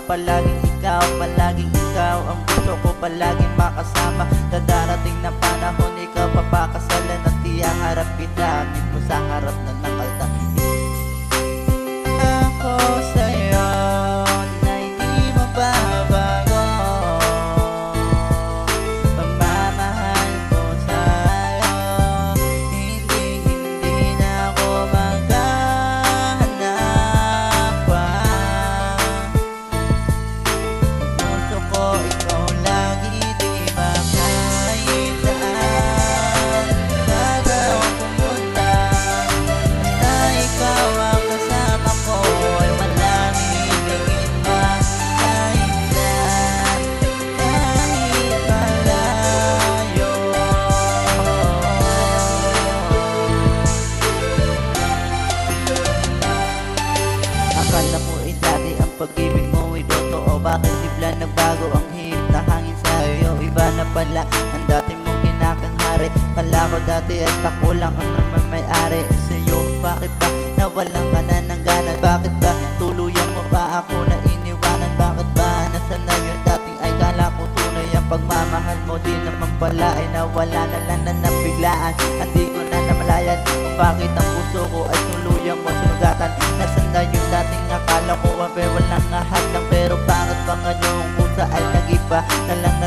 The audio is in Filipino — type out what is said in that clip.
palaging ikaw ang gusto ko palaging makasama. Sa darating na panahon, ikaw papakasalan at tiyang harap kita. Amin mo sa harap na nakalta. Ako sa'yo na hindi mababago, pagmamahal ko sa'yo, hindi na ako maghahanap pa. Gusto ko ikaw lagi, di ba kahit saan bago pumunta, basta ikaw ang kasama ko ay walang hihingin pa. Kahit saan, kahit malayo. Akala mo dati ang pag-ibig mo ay totoo, bakit bigla nagbago ang hihip na hangin sa'yo? Iba na pala ang dati mong kinakanghari. Kala ko dati at ako lang ang naman may-ari sa'yo. Bakit ba nawalan ka na ng gana? Bakit ba tuluyan mo pa ako na iniwanan? Bakit ba nasa na yung dating ay kala ko tunay ang pagmamahal mo? Di naman pala ay nawala na lang na nabiglaan. At di ko na namalayan kung bakit ang puso ko ay tuluyang mo sinugatan. Nasaan na yung dating akala ko pero walang ahad lang. Pero bakit ba ngayong pusa ay nag-iba na lang na